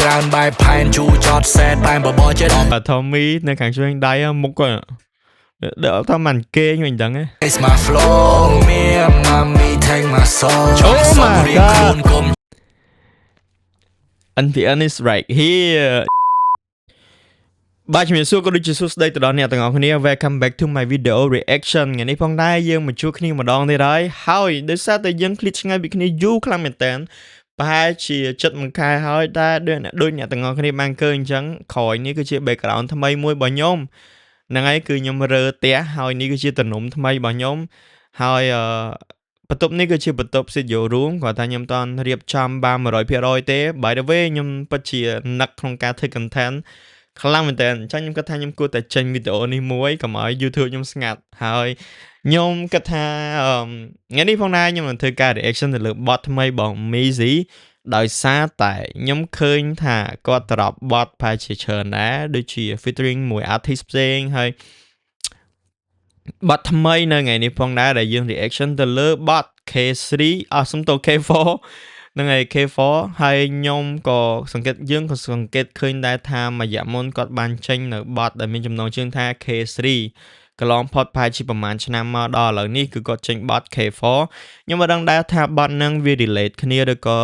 ច្រើនបែបផែនជូចតសែតែបបចិត្តបាទ Tommy នៅខាងជួយដៃមុខគាត់ដល់ថាមិនគេងវិញដឹងហ៎ It's my flow me mommy take my soul ចូលមករៀងខ្លួនគុំ NPN is right here បាទជំរាបសួរក៏ដូចជាសួស្តីទៅដល់អ្នកទាំងអស់គ្នា Welcome back to my video reaction ថ្ងៃនេះផងដែរយើងមកជួបគ្នាម្ដងទៀតហើយដោយសារតែយើងឃ្លីកឆ្ងាយពីគ្នាយូរខ្លាំងមែនតើប្រហែលជាចិត្តមួយខែហើយតែដូចអ្នកទាំងអស់គ្នាបានឃើញអញ្ចឹងក្រោយនេះគឺជា background ថ្មីមួយរបស់ខ្ញុំហ្នឹងហើយគឺខ្ញុំរើផ្ទះហើយនេះគឺជាតំណុំថ្មីរបស់ខ្ញុំហើយបន្ទប់នេះគឺជាបន្ទប់ studio room គាត់ថាខ្ញុំតន់រៀបចំបាន 100% ទេ by the way ខ្ញុំពិតជានឹកក្នុងការធ្វើ content ខ្លាំងមែនតើអញ្ចឹងខ្ញុំគិតថាខ្ញុំគួរតែចេញវីដេអូនេះមួយកុំឲ្យ YouTube ខ្ញុំស្ងាត់ហើយខ្ញុំគិតថាថ្ងៃនេះផងដែរខ្ញុំនឹងធ្វើការ reaction ទៅលើ bot ថ្មីរបស់ Mizi ដោយសារតែខ្ញុំឃើញថាគាត់ drop bot ប្រហែលជាច្រើនដែរដូចជា featuring មួយ artist ផ្សេងហើយ bot ថ្មីនៅថ្ងៃនេះផងដែរដែលយើង reaction ទៅលើ bot K3 សំទោ K4 នឹងឯ K4 ហើយខ្ញុំក៏សង្កេតឃើញដែរថាមួយរយៈមុនគាត់បានចេញនៅ bot ដែលមានចំណងជើងថា K3 កន្លងផុតប្រហែលជាប្រហែលឆ្នាំមកដល់ឥឡូវនេះគឺគាត់ចេញ bot K4 ខ្ញុំមិនដឹងដែរថា bot នឹងវា relate គ្នាឬក៏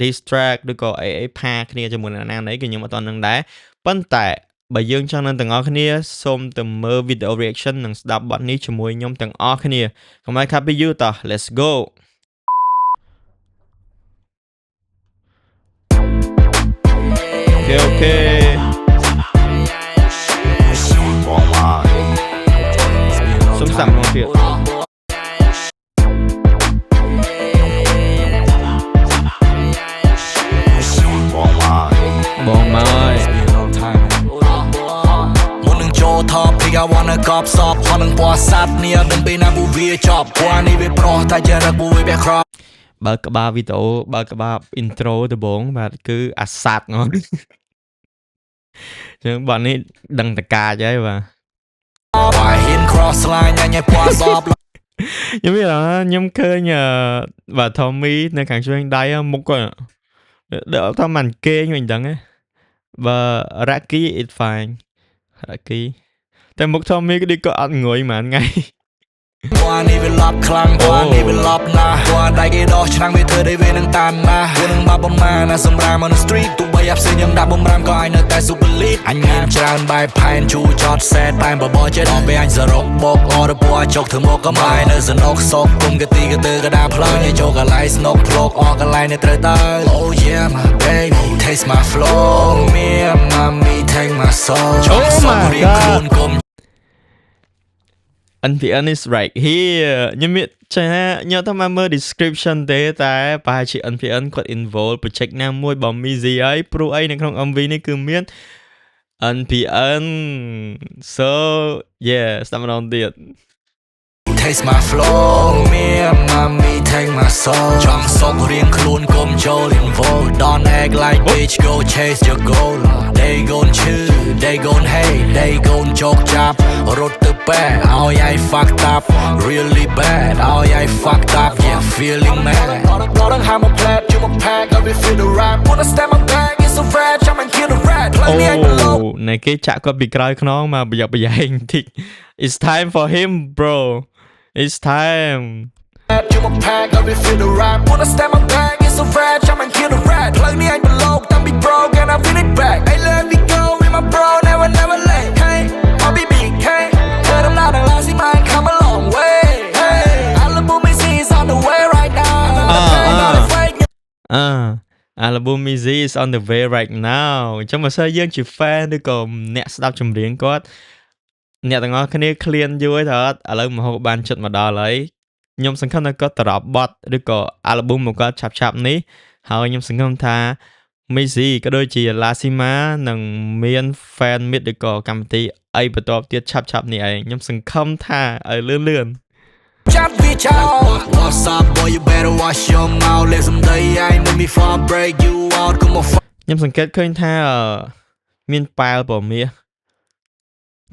distract ឬក៏អីផាគ្នាជាមួយនឹងណាណីគឺខ្ញុំអត់ទាន់នឹងដែរប៉ុន្តែបើយើងចង់នឹងទាំងអស់គ្នាសូមទៅមើល video reaction និងស្ដាប់ bot នេះជាមួយខ្ញុំទាំងអស់គ្នាកុំឲ្យខាតពីយូរតោះ let's go Okay. សុំសាប់មកទៀតបងមកមុននឹងចូល top pick I wanna cop stop ហត់នឹងពណ៌សាត់នេះដឹងពេលណាពូវាចប់ពណ៌នេះវាប្រោះតែចរិតពូវាក្រោបើក្បាលវីដេអូបើក្បាល intro ដំបូងបាទគឺអាសាត់ហ្នឹងចឹងបាត់នេះដឹងតកាចហើយបាទបាយហ៊ាន cross line ញ៉ៃពណ៌សបខ្ញុំមានខ្ញុំឃើញបាទ Tommy នៅខាងជួយដៃមុខគាត់ដល់ថាមិនគេងវិញដឹងហ៎បើ Rocky it's fine Rocky តែមុខ Tommy គឺដូចក៏អត់ងុយហ្មងថ្ងៃពណ៌នេះវាឡប់ខ្លាំងពណ៌នេះវាឡប់ណាស់ពណ៌ដៃគេដោះឆ្នាំវាធ្វើឲ្យវានឹងតានណាស់នឹងបាបំមាណាសម្រាប់មកនៅ street ទោះបីអាផ្សេងខ្ញុំដាក់បំរាមក៏ឲ្យនៅតែ super lead អញមានច្រើនបែបផែនជូចតសែតែបបចិត្តដល់ពេលអញសរុបបោកអរពណ៌ចុកធ្វើមកកំហើយនៅសនុកសោកគុំកទីកទៅកដាផ្លូវញ៉ៃចូលកន្លែងស្នុកផ្លោកអស់កន្លែងនេះត្រូវទៅ Oh yeah my baby taste my flow me mommy take my soul ចូលមករៀងខ្លួនគុំNPN is right here ខ្ញុំមានចេះខ្ញុំថាមកមើល description ទេតែប្រហែលជា NPN គាត់ involve project ណាមួយរបស់ Mizi ហើយព្រោះអីនៅក្នុង MV នេះគឺមាន NPN so yeah ស្ដាប់ម្ដងទៀត Taste my flow me mommy take my soul ចង់សុករៀងខ្លួនគុំចូល involve don't act like bitch go chase your goal they gon' chew they gon' hate they gon' joke ចាប់រត់ទៅបែឲ្យ I fucked up really bad ឲ្យ I fucked up yeah feeling mad ដល់ហាមមក plat ជុំមក pack every feel the rap wanna stand my back it's so rad ចាំមិន kill the rat អូណែគេចាក់គាត់ពីក្រោយខ្នងមកប្រយ័ត្នប្រយែងបន្តិច it's time for him bro it's time you my pack every feel the rap wanna stand my back it's so rad ចាំមិន kill the rat ផ្លូវនេះឯង below តាំងពី broke and I feel it back hey let me go with my bro never late hey my baby hey tell them now that last mine come a long way hey I love Mizi is on the way right now album Mizi is on the way right now អញ្ចឹងបើសិនយើងជា fan ឬក៏អ្នកស្ដាប់ចម្រៀងគាត់អ្នកទាំងអស់គ្នាឃ្លានយូរហើយថាឥឡូវមហោបានចិត្តមកដល់ហើយខ្ញុំសង្ឃឹមថាគាត់ទៅរាប់ bot ឬក៏ album មកគាត់ឆាប់នេះហើយខ្ញុំសង្ឃឹមថា Mizi ក៏ដូចជា Lasima នឹងមាន fan meet ឬក៏កម្មវិធីអីបន្ទាប់ទៀតឆាប់នេះឯងខ្ញុំសង្ឃឹមថាឲ្យលឿនចាប់វាចោល What's up boy you better watch your mouth let some day I know me for break you out come on ខ្ញុំសង្កេតឃើញថាមានប៉ាវពណ៌មាស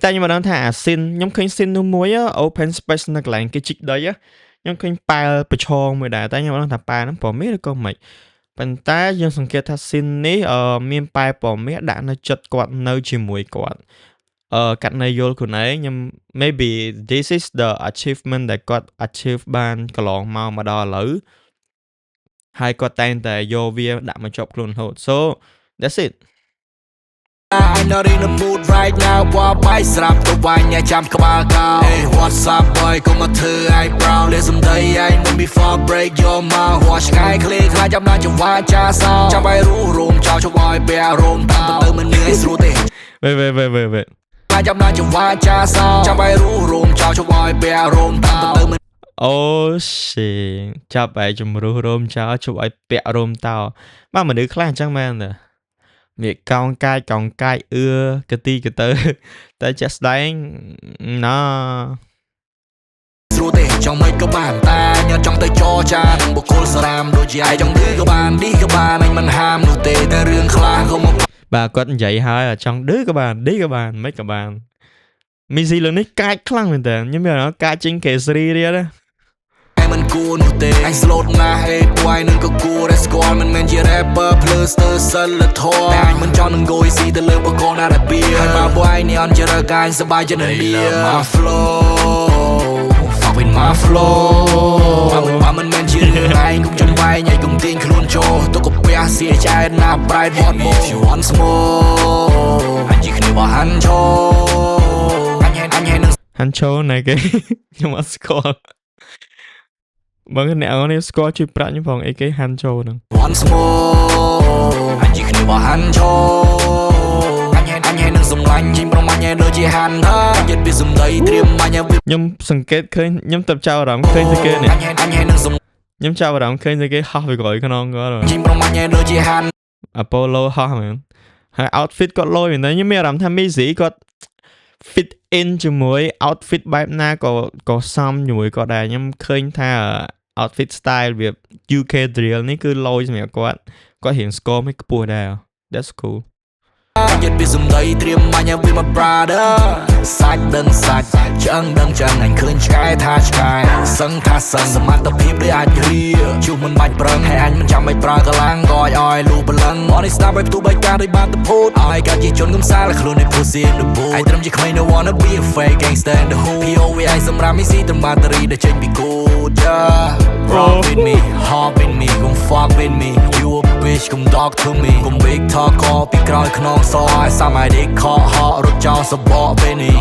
តែខ្ញុំមិនដឹងថាអាស៊ីនខ្ញុំឃើញស៊ីននោះមួយ open space នៅកន្លែងគេជីកដីខ្ញុំឃើញប៉ាវប្រឆងមួយដែរតែខ្ញុំមិនដឹងថាប៉ាវហ្នឹងពណ៌មាសឬក៏មិន ប៉ុន្តែយើងសង្កេតថា scene នេះមានប៉ែពណ៌មាសដាក់នៅចិត្តគាត់នៅជាមួយគាត់កាត់ន័យយល់ខ្លួនឯងខ្ញុំ maybe this is the achievement ដែលគាត់ achieve បានកន្លងមកដល់ឥឡូវហើយគាត់តែងតែយកវាដាក់មកជាប់ខ្លួនរហូត so that's it I'm not in the mood right now បបបាយស្រាប់ទៅវាញ់ចាំក្បាលកោ Hey what's up boy កុំមកធ្វើឲ្យ brown លេសំដីឯងមិន before break your mouth ហួឆ្ងាយឃ្លីខ្លាចចាំដល់ចង្វាចាសោចាំឲ្យរូរោមចោលជប់ឲ្យបែរោមតាមទៅមិននឿយស្រួលទេ wait ខ្លាចចាំដល់ចង្វាចាសោចាំឲ្យរូរោមចោលជប់ឲ្យបែររោមតាមទៅមិន Oh shit ចាប់ឲ្យជំរុះរោមចោលជប់ឲ្យពាក់រោមតោបាទមនុស្សខ្លះអញ្ចឹងមែនតាវាកោងកាយកទីកទៅតែចាក់ស្ដែងណាស្រួលទេចង់មិនក៏បានតែញ៉ាំចង់ទៅចរចានឹងបុគ្គលសារាមដូចជាឯងចង់ឌឺក៏បានឌីក៏បានអញមិនហាមនោះទេតែរឿងខ្លះក៏មកបាទគាត់និយាយហើយចង់ឌឺក៏បានឌីក៏បានមិនក៏បានមីស៊ីលើនេះកាចខ្លាំងមែនតើខ្ញុំមានអារម្មណ៍កាចជាងកេសរីទៀតណាមិនគួរនោះទេអញ slot ណាស់ហេពួយនឹងក៏គួរតែស្គាល់មិនមែនជា rapper ភ្លើស្ទើសិលធម៌តែអញមិនចង់នឹងងុយស៊ីទៅលើបកកណារ៉ាបៀហើយមកពួយនេះអនជារកាញសបាយជានានា My flow fuck with my flow មិនមែនជារឿងឯងកុំចំវាយញ៉ៃកុំទាញខ្លួនចូលទៅក៏ពះសៀចែកណា bright one more if you want smoke អញជាគ្នាបោះហាន់ឈោអញនឹងហាន់ឈោណែគេខ្ញុំអត់ស្គាល់បើអ្នកអរនេះស្គាល់ជួយប្រាក់ខ្ញុំផងអីគេហាន់ចូលហ្នឹង Once more អញជាគ្នាបោះហាន់ចូលអញនឹងសម្លាញ់ជីងប្រមាញ់ដូចជាហាន់ថាយិតពីសំដីត្រៀមអញខ្ញុំសង្កេតឃើញខ្ញុំទៅចាប់អារម្មណ៍ឃើញតែគេនេះអញនឹងខ្ញុំចាប់អារម្មណ៍ឃើញតែគេហោះពីក្រោយខ្នងគាត់ជីងប្រមាញ់ដូចជាហាន់ Apollo ហោះមែនហើយ outfit គាត់លយមែនតែខ្ញុំមានអារម្មណ៍ថា Mizzy គាត់ fit in ជាមួយ outfit បែបណាក៏សមជាមួយគាត់ដែរខ្ញុំឃើញថា outfit style វា UK drill នេះគឺលយសម្រាប់គាត់រៀងស្គមឲ្យខ្ពស់ដែរ That's cool យិតពីសំដីត្រៀមអញវាមក brother សាច់ដឹងសាច់ឆ្អឹងដឹងឆ្អឹងអញឃើញឆ្កែថាឆ្កែសឹងថាសឹងសមត្ថភាពដូចអាចគ្រាជួបមិនបាច់ប្រឹងហើយអញមិនចាំបាច់ប្រើកម្លាំងក៏ឲ្យលូបលឹងអននេះស្ដាប់ឲ្យផ្ទុះបីការដូចបានទៅភូតឲ្យកាត់ជាជនកំសាលខ្លួននេះ pussy in the boot ឯត្រឹមជាក្មេង no wanna be a fake gangster in the hood POV ឯសម្រាប់មីស៊ីត្រឹមបាតេរីដែលចេញពីគូត Rock with me hop with me gon' fuck with me you a bitch come talk to me កុំ big talk ក៏ពីក្រោយខ្នងសឲ្យសាមៃដេកខកហករត់ចោលសបកពេលនេះ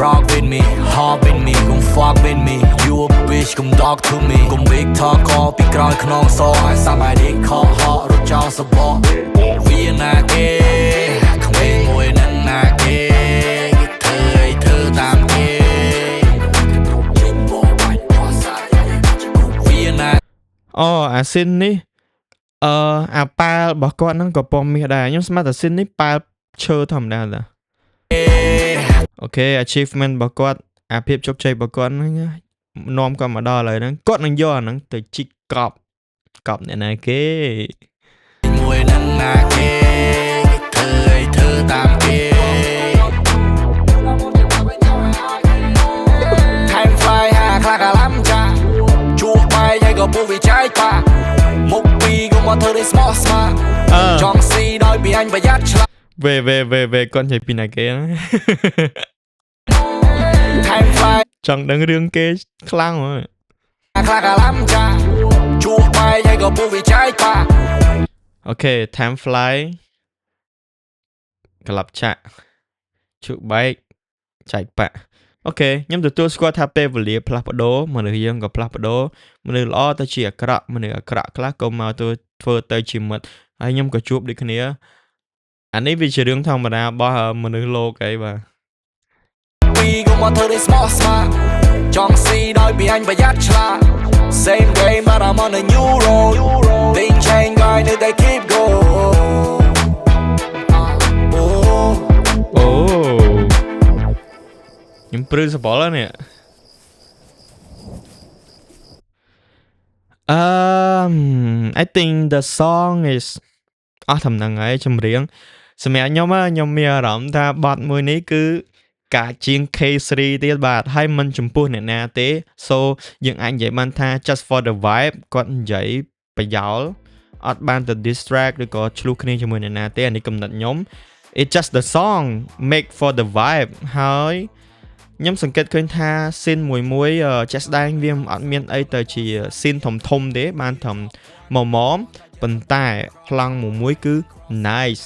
Rock with me hop with me gon' fuck with me you a bitch come talk to me កុំ big talk ក៏ពីក្រោយខ្នងសឲ្យសាមៃដេកខកហករត់ចោលសបកវាណាគេក្មេងមួយនឹងណាគេធ្វើតាមគេអូអាស៊ីននេះអាប៉ាល់របស់គាត់ហ្នឹងក៏ពណ៌មាសដែរខ្ញុំស្មានថាស៊ីននេះប៉ាល់ឈើធម្មតាតាអូខេ achievement របស់គាត់អាភាពជោគជ័យរបស់គាត់ហ្នឹងនាំគាត់មកដល់ឥឡូវហ្នឹងគាត់នឹងយកអាហ្នឹងទៅជីកកប់អ្នកណាគេមួយនឹងណាគេធ្វើតាមគេTime fly ហាខ្លាកាឡាំចាជួបបាយហើយក៏ពុះវាចាយប៉ាមុខពីក៏មកធ្វើឲ្យស្មោះស្មាចង់ស៊ីដោយពីអញប្រយ័ត្នឆ្លាតវេគាត់និយាយពីណាគេណា Time fly ចង់ដឹងរឿងគេខ្លាំងហ៎ខ្លាកាឡាំចាជួបបាយហើយក៏ពុះវាចាយប៉ាអូខេ Time fly ក្លាប់ចាក់ជក់បែកចែកប៉ាអូខេខ្ញុំទទួលស្គាល់ថាពេលវេលាផ្លាស់ប្ដូរមនុស្សយើងក៏ផ្លាស់ប្ដូរមនុស្សល្អទៅជាអាក្រក់មនុស្សអាក្រក់ខ្លះក៏មកធ្វើទៅជាមិត្តហើយខ្ញុំក៏ជួបដូចគ្នាអានេះវាជារឿងធម្មតារបស់មនុស្សលោកអីបាទពីក៏មកធ្វើឲ្យស្មោះស្មាចង់ស៊ីដោយពីអញប្រយ័ត្នឆ្លាត Same game but I'm on a new road Thing change guy need they keep go ខ្ញុំព្រឺសបល់នេះI think the song is អស់តំណឹងហើយចម្រៀងសម្រាប់ខ្ញុំមានអារម្មណ៍ថាបទមួយនេះគឺការជាង K3 ទៀតបាទហើយមិនចំពោះអ្នកណាទេ so យើងអាចនិយាយបានថា just for the vibe គាត់និយាយប្រយោល អត់បានទៅ distract ឬក៏ឆ្លុះគ្នាជាមួយអ្នកណាទេអានេះកំណត់ខ្ញុំ it just the song make for the vibe ហើយខ្ញុំសង្កេតឃើញថា scene មួយជាក់ស្ដែងវាអត់មានអីទៅជា scene ធំទេបានត្រឹមម៉មប៉ុន្តែប្លង់មួយគឺ nice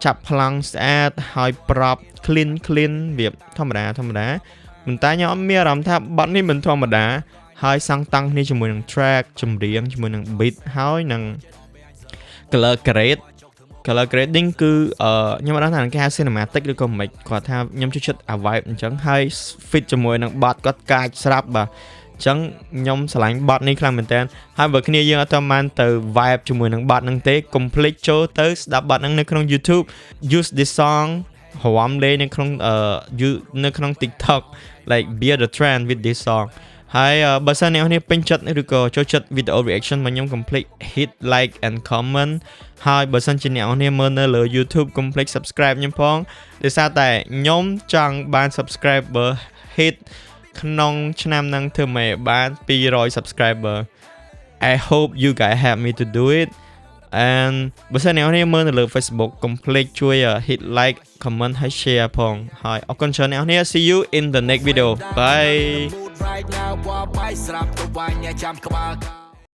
ចាប់ប្លង់ស្អាតហើយប្រាប់ clean វាធម្មតាប៉ុន្តែខ្ញុំអត់មានអារម្មណ៍ថាបទនេះមិនធម្មតាហើយសាំងតាំងគ្នាជាមួយនឹង track ចម្រៀងជាមួយនឹង beat ហើយនឹង color grading គឺខ្ញុំអត់ដឹងថាគេហៅ cinematic ឬក៏មិនគាត់ថាខ្ញុំចូលចិត្ត vibe អញ្ចឹងហើយ fit ជាមួយនឹងបទគាត់កាចស្រាប់បាទអញ្ចឹងខ្ញុំស្រឡាញ់បទនេះខ្លាំងមែនតើហើយបើគ្នាយើងអត់បានទៅ vibe ជាមួយនឹងបទហ្នឹងទេ complete ចូលទៅស្ដាប់បទហ្នឹងនៅក្នុង YouTube use this song រំលេងនៅក្នុង TikTok like be the trend with this song ហើយបើសិនអ្នកនរពេញចិត្តឬក៏ចូលចិត្ត video reaction របស់ខ្ញុំ complete hit like and comment ហើយបើសិនជាអ្នកនរមើលនៅលើ YouTube complete subscribe ខ្ញុំផងដោយសារតែខ្ញុំចង់បាន subscriber hit ក្នុងឆ្នាំហ្នឹងធ្វើម៉េចបាន200 subscriber I hope you guys help me to do it and បើសិនអ្នកនរមើលនៅលើ Facebook complete ជួយ hit like comment ហើយ share ផងហើយអរគុណច្រើនអ្នកនរ see you in the next video bye Right now បបៃស្រាប់ទៅវាញ៉ាចាំក្បាល